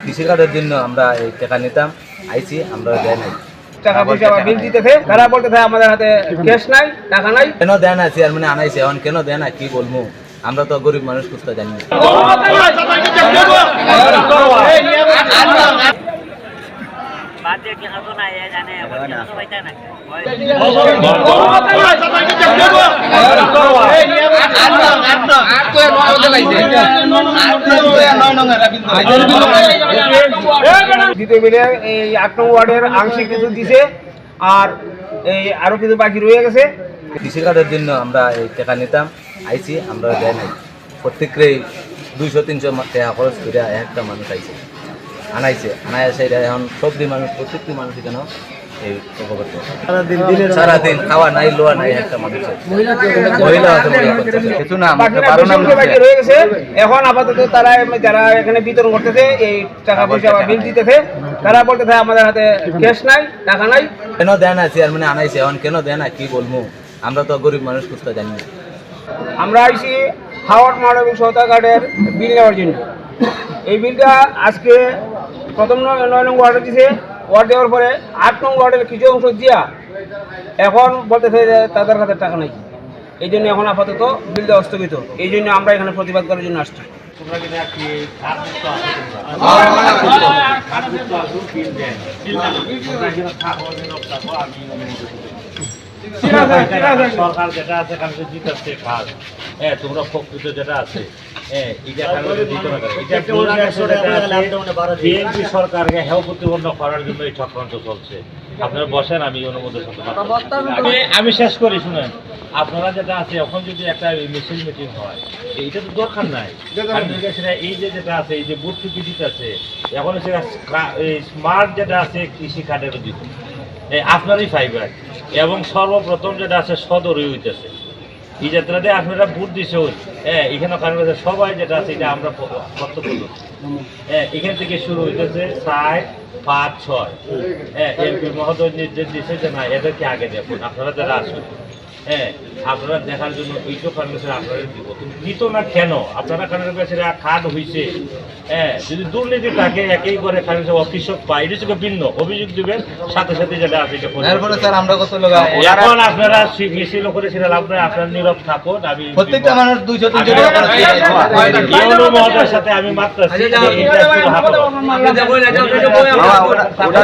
কৃষি কার্ডের জন্য আমরা এই টাকা নিতাম, আইছি আমরা দেয় নাই। টাকা পয়সা বিল দিতেছে, তারা বলতেছে আমাদের হাতে ক্যাশ নাই, টাকা নাই। কেন দেয় না চেয়ারম্যানে আনাইছে, এখন কেন দেয় না কি বলবো, আমরা তো গরিব মানুষ খুঁজতে জানি না। দ্বিতীয় বিলে এই ৮ নং ওয়ার্ডের আংশিক কিছু দিছে, আর এই আরো কিছু বাকি রয়ে গেছে। কৃষি কার্ডের জন্য আমরা এই টাকা নিতাম, আইছি আমরা দেয় নাই। প্রত্যেকেই 200-300 টাকা খরচ করে একটা মানুষ আইছে আনাইছে, আনাইছে এখন সবজি মানুষ, প্রত্যেকটি মানুষ কেন এই সারাদিন খাওয়া নাই, লোয়া নাই একটা মানুষের। মহিলা আছে কিছু না, বাকি রয়ে গেছে। এখন আপাতত তারা যারা এখানে বিতরণ করতেছে এই টাকা পয়সা বিল দিতেছে, তারা বলতেছে আমাদের হাতে ক্যাশ নাই, টাকা নাই। কেন দেয় না চেয়ারম্যানে আনাইছে, এখন কেন দেয় না কি বলবো, আমরা তো গরিব মানুষ খুঁজতে জানি না। আমরা আইছি হাওয়ার্ড মানবিক সহায়তা কার্ডের বিল নেওয়ার জন্য। এই বিলটা আজকে প্রথম 9 নং ওয়ার্ডে দিছে, ওয়ার্ড দেওয়ার পরে 8 নং ওয়ার্ডের কিছু অংশ দিয়া এখন বলতেছে যে তাদের হাতে টাকা নাই। এই জন্য এখন আপাতত বিল দেওয়া স্থগিত। এই জন্য আমরা এখানে প্রতিবাদ করার জন্য আসছি। সরকার যেটা আছে জিতাচ্ছে খাস, তোমরা প্রকৃত যেটা আছে বিএনপি সরকারকে হেয় প্রতিপন্ন করার জন্য এই চক্রান্ত চলছে। আপনারা বসেন, আমি অনুমোদন আমি শেষ করি। শুনেন, আপনারা যেটা আছে এখন যদি একটা মিছিল মিটিং হয়, এইটা তো দরকার নাই। সেটা এই যে যেটা আছে, এই যে বুথ ফিফটি আছে, এখন সেটা স্মার্ট যেটা আছে কৃষি কার্ডেরও দিত আপনারই ফাইবার, এবং সর্বপ্রথম যেটা আছে সদরই হইতেছে। এই যাত্রাতে আপনারা বুথ দিচ্ছেন, এখানে কারণ সবাই যেটা আছে এটা আমরা বক্তব্য এখান থেকে শুরু হইতেছে 4, 5, 6। এমপি মহোদয় নির্দেশ দিচ্ছে যে না, এদেরকে আগে দেখুন, আপনারা যারা আসুন, আপনারা দেখার জন্য এইসব কারণে আপনারা দিব দিত না কেন? আপনারা কারণের কাছে খাদ হয়েছে, যদি দুর্নীতি থাকে একই করে কারণ অফিসক পায়, এটা হচ্ছে ভিন্ন অভিযোগ দিবেন, সাথে সাথে যেটা আছে এখন আপনারা মিছিল করেছিলেন, আপনারা নীরব থাকুন। আমি প্রত্যেকটা মানুষ 200-300 মহোদয়ের সাথে আমি মাত্র